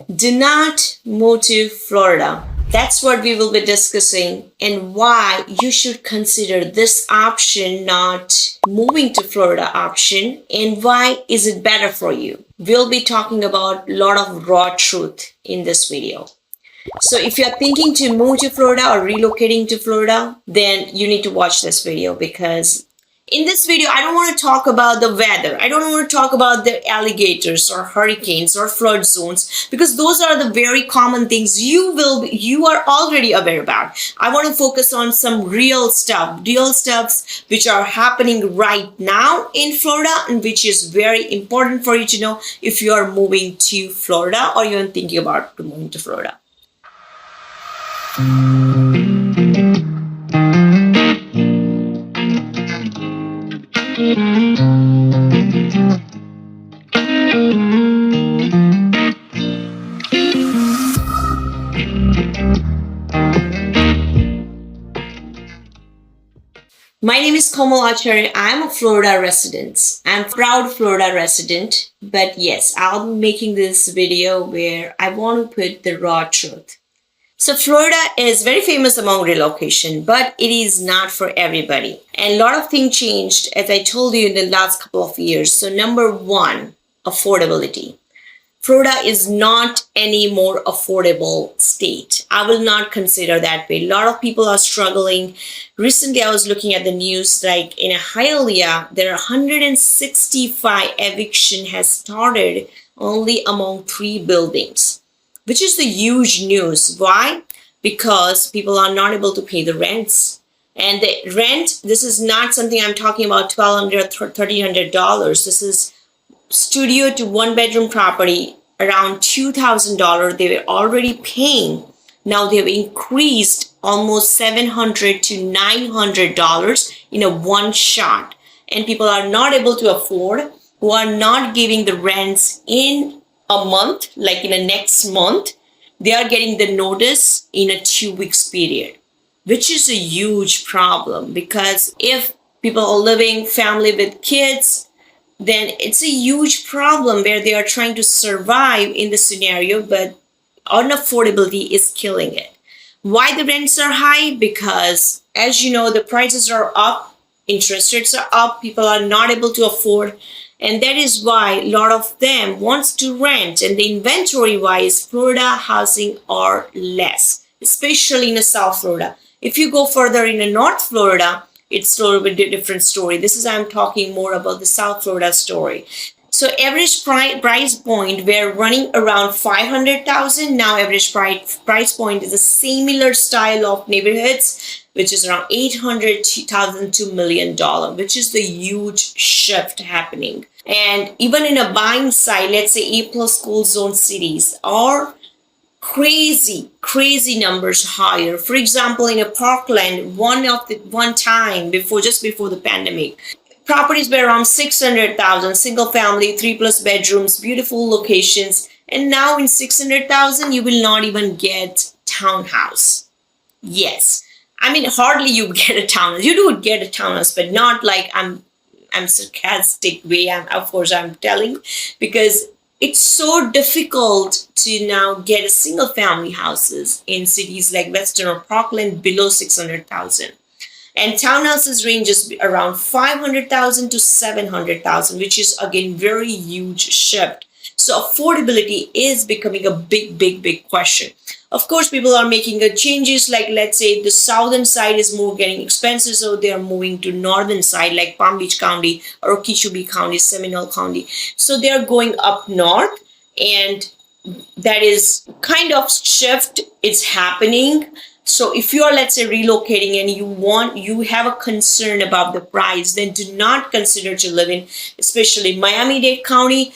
Do not move to Florida. That's what we will be discussing and why you should consider this option, not moving to Florida option, and why is it better for you. We'll be talking about a lot of raw truth in this video. So if you're thinking to move to Florida or relocating to Florida, then you need to watch this video, because in this video, I don't want to talk about the weather. I don't want to talk about the alligators or hurricanes or flood zones, because those are the very common things you are already aware about. I want to focus on some real stuffs which are happening right now in Florida, and which is very important for you to know if you are moving to Florida or you're thinking about moving to Florida. My name is Komal Acharya. I'm a Florida resident. I'm a proud Florida resident. But yes, I'll be making this video where I want to put the raw truth. So Florida is very famous among relocation, but it is not for everybody. And a lot of things changed, as I told you, in the last couple of years. So number one, affordability. Florida is not any more affordable state. I will not consider that way. A lot of people are struggling. Recently, I was looking at the news, like in Hialeah, there are 165 eviction has started only among 3 buildings, which is the huge news. Why? Because people are not able to pay the rents. And the rent, this is not something I'm talking about $1,200 or $1,300. This is studio to 1-bedroom property, around $2,000 they were already paying. Now they've increased almost $700 to $900 in a one shot. And people are not able to afford, who are not giving the rents in a month, like in the next month. They are getting the notice in a 2 weeks period, which is a huge problem, because if people are living family with kids, then it's a huge problem where they are trying to survive in the scenario, but unaffordability is killing it. Why the rents are high? Because, as you know, the prices are up, interest rates are up, people are not able to afford, and that is why a lot of them wants to rent. And the inventory wise, Florida housing are less, especially in the South Florida. If you go further in the North Florida, it's a little bit different story. This is, I'm talking more about the South Florida story. So average price point, we're running around 500,000. Now average price point is a similar style of neighborhoods, which is around 800,000 to $1 million, which is the huge shift happening. And even in a buying side, let's say A+ school zone cities are crazy numbers higher. For example, in a Parkland, one time before, just before the pandemic, properties were around 600,000, single family, 3+ bedrooms, beautiful locations. And now in 600,000, you will not even get townhouse. Yes. I mean, hardly you get a townhouse. You do get a townhouse, but not like I'm sarcastic way. Of course, I'm telling, because it's so difficult to now get a single family houses in cities like Western or Parkland below 600,000. And townhouses ranges around 500,000 to 700,000, which is again very huge shift. So affordability is becoming a big question. Of course, people are making changes, like let's say the southern side is more getting expensive, so they are moving to northern side like Palm Beach County or Okeechobee County, Seminole County. So they are going up north, and that is kind of shift is happening. So if you are, let's say, relocating and you have a concern about the price, then do not consider to live in, especially Miami-Dade County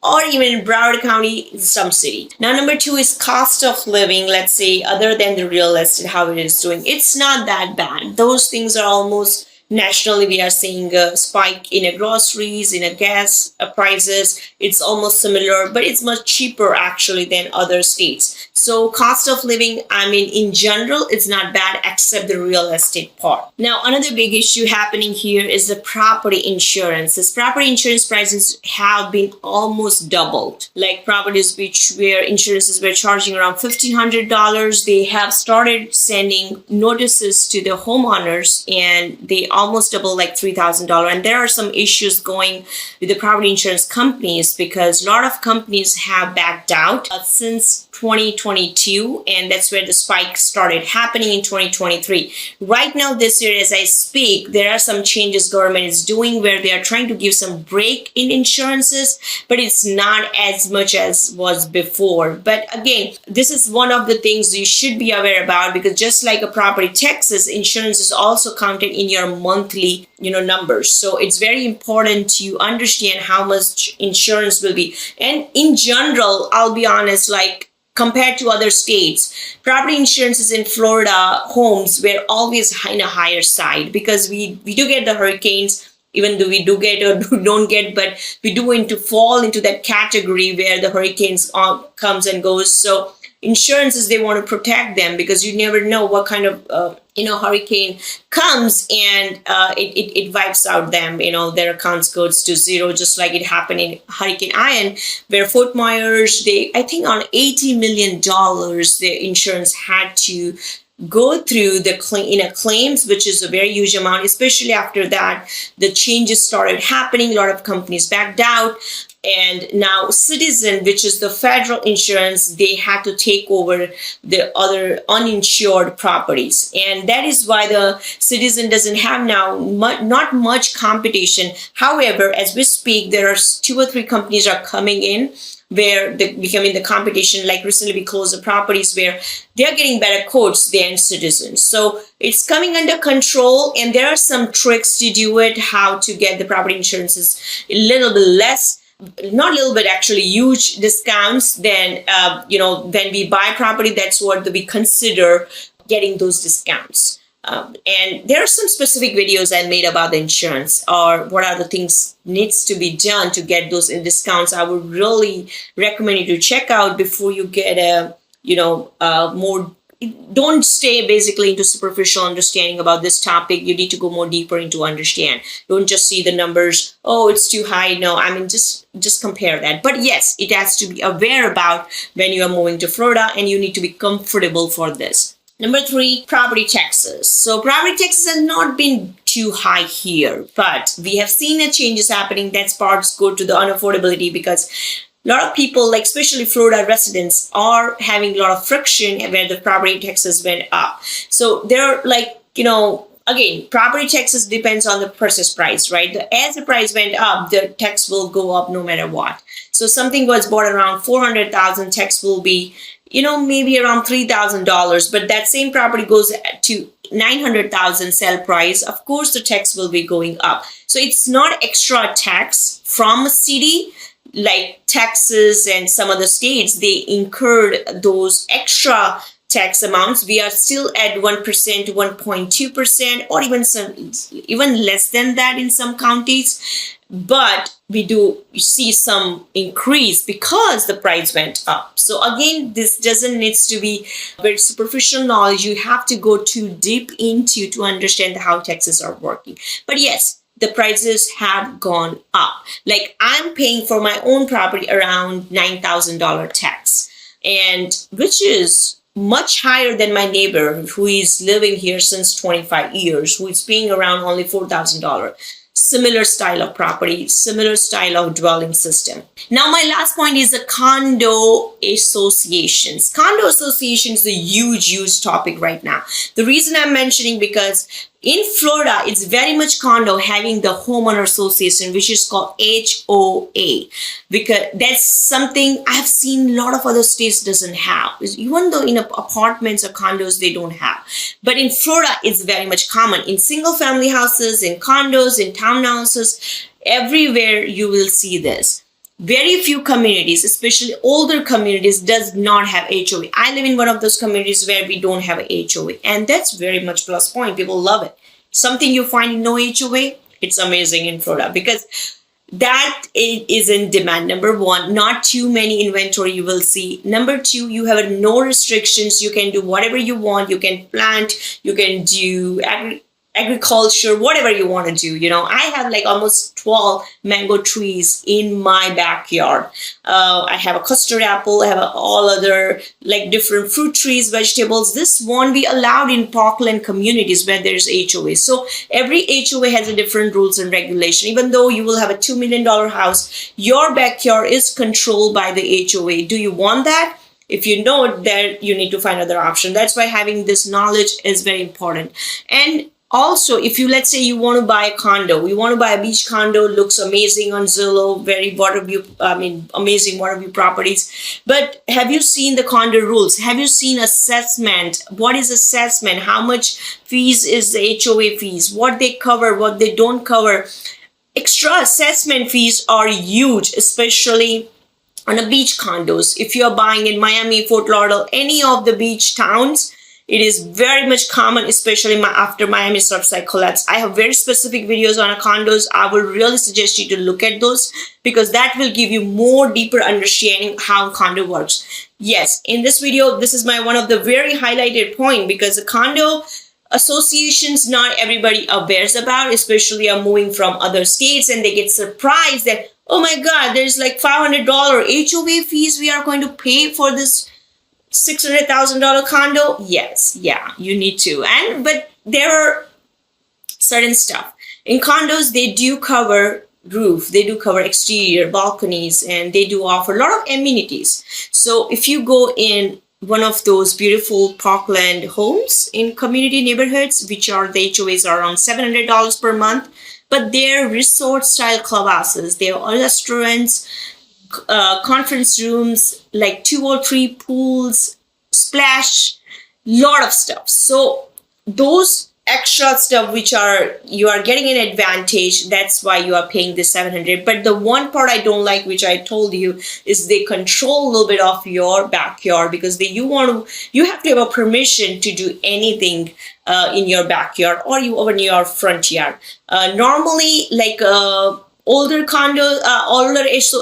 or even in Broward County, in some city. Now, number 2 is cost of living. Let's say, other than the real estate, how it is doing. It's not that bad. Those things are almost Nationally, we are seeing a spike in a groceries, in a gas prices. It's almost similar, but it's much cheaper actually than other states. So cost of living, I mean, in general, it's not bad except the real estate part. Now, another big issue happening here is the property insurance. This property insurance prices have been almost doubled. Like properties where insurances were charging around $1,500, they have started sending notices to the homeowners, and they almost double, like $3,000. And there are some issues going with the property insurance companies because a lot of companies have backed out since 2022, and that's where the spike started happening in 2023. Right now, this year, as I speak, there are some changes government is doing where they are trying to give some break in insurances, but it's not as much as was before. But again, this is one of the things you should be aware about, because just like a property taxes, insurance is also counted in your monthly numbers. So it's very important to understand how much insurance will be. And in general, I'll be honest, like compared to other states, property insurances in Florida homes were always in a higher side, because we do get the hurricanes, even though we do get or don't get, but we do fall into that category where the hurricanes comes and goes. So insurances, they want to protect them, because you never know what kind of hurricane comes and it wipes out them. Their accounts goes to zero, just like it happened in Hurricane Ian, where Fort Myers, I think on $80 million, the insurance had to go through the claims, which is a very huge amount. Especially after that, the changes started happening. A lot of companies backed out. And now Citizen, which is the federal insurance, they had to take over the other uninsured properties. And that is why the Citizen doesn't have now not much competition. However, as we speak, there are 2 or 3 companies are coming in where they're becoming the competition. Like recently we closed the properties where they're getting better quotes than Citizens. So it's coming under control, and there are some tricks to do it, how to get the property insurances a little bit less. Not a little bit, actually huge discounts than when we buy property. That's what we consider getting those discounts. And there are some specific videos I made about the insurance, or what are the things needs to be done to get those in discounts. I would really recommend you to check out before you get a more. Don't stay basically into superficial understanding about this topic. You need to go more deeper into understand. Don't just see the numbers. Oh, it's too high. No, I mean, just compare that. But yes, it has to be aware about when you are moving to Florida, and you need to be comfortable for this. Number 3, property taxes. So property taxes have not been too high here, but we have seen the changes happening. That's parts go to the unaffordability, because a lot of people, like especially Florida residents, are having a lot of friction where the property taxes went up. So they're like, again, property taxes depends on the purchase price, right? As the price went up, the tax will go up no matter what. So something was bought around $400,000, tax will be, maybe around $3,000. But that same property goes to $900,000 sell price. Of course, the tax will be going up. So it's not extra tax from a city. Like Texas and some other states, they incurred those extra tax amounts. We are still at 1%, 1.2%, or even less than that in some counties. But we do see some increase because the price went up. So again, this doesn't need to be very superficial knowledge. You have to go too deep into to understand how taxes are working. But yes, the prices have gone up. Like I'm paying for my own property around $9,000 tax, and which is much higher than my neighbor who is living here since 25 years, who is paying around only $4,000. Similar style of property, similar style of dwelling system. Now, my last point is the condo associations. Condo associations is a huge topic right now. The reason I'm mentioning, because in Florida, it's very much condo having the homeowner association, which is called HOA, because that's something I've seen a lot of other states doesn't have. Even though in apartments or condos, they don't have. But in Florida, it's very much common. In single family houses, in condos, in townhouses, everywhere you will see this. Very few communities, especially older communities, does not have HOA. I live in one of those communities where we don't have a HOA, and that's very much plus point. People love it. something you find in no HOA, it's amazing in Florida because that it is in demand. Number one, not too many inventory you will see. Number two, you have no restrictions. You can do whatever you want. You can plant, you can do agriculture, whatever you want to do. I have like almost 12 mango trees in my backyard. I have a custard apple. I have all other like different fruit trees, vegetables. This won't be allowed in parkland communities where there's HOA. So every HOA has a different rules and regulation. Even though you will have a $2 million house, your backyard is controlled by the HOA. Do you want that? If you know that, you need to find other option. That's why having this knowledge is very important. And also, if you, let's say you want to buy a condo, you want to buy a beach condo, looks amazing on Zillow, very amazing water view properties. But have you seen the condo rules? Have you seen assessment? What is assessment? How much fees is the HOA fees? What they cover, what they don't cover? Extra assessment fees are huge, especially on a beach condos. If you're buying in Miami, Fort Lauderdale, any of the beach towns, it is very much common, especially after Miami Surfside collapse. I have very specific videos on condos. I would really suggest you to look at those because that will give you more deeper understanding how condo works. Yes, in this video, this is one of the very highlighted point because the condo associations, not everybody awares about, especially are moving from other states and they get surprised that, oh my God, there's like $500 HOA fees we are going to pay for this $600,000 condo. Yes, yeah, you need to. But there are certain stuff in condos. They do cover roof, they do cover exterior, balconies, and they do offer a lot of amenities. So if you go in one of those beautiful parkland homes in community neighborhoods, which are the HOAs are around $700 per month, but they're resort style clubhouses, they're restaurants, conference rooms, like 2 or 3 pools, splash, lot of stuff. So those extra stuff which you are getting an advantage, that's why you are paying the 700. But the one part I don't like, which I told you, is they control a little bit of your backyard because you have to have a permission to do anything in your backyard or in your front yard. Normally, like older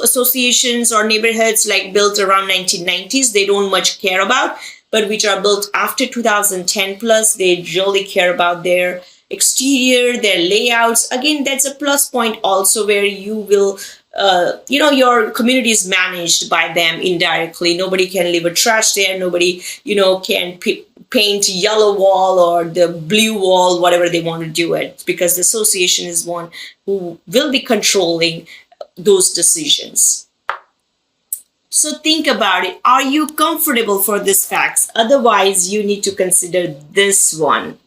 associations or neighborhoods like built around 1990s, they don't much care about, but which are built after 2010 plus, they really care about their exterior, their layouts. Again, that's a plus point also where you will, your community is managed by them indirectly. Nobody can leave a trash there. Nobody, can paint yellow wall or the blue wall, whatever they want to do it, because the association is one who will be controlling those decisions. So think about it. Are you comfortable for these facts? Otherwise, you need to consider this one.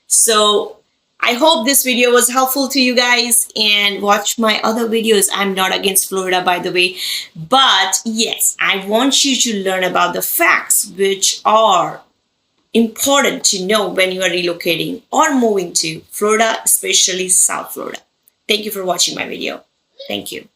So I hope this video was helpful to you guys, and watch my other videos. I'm not against Florida, by the way, but yes, I want you to learn about the facts which are important to know when you are relocating or moving to Florida, especially South Florida. Thank you for watching my video. Thank you.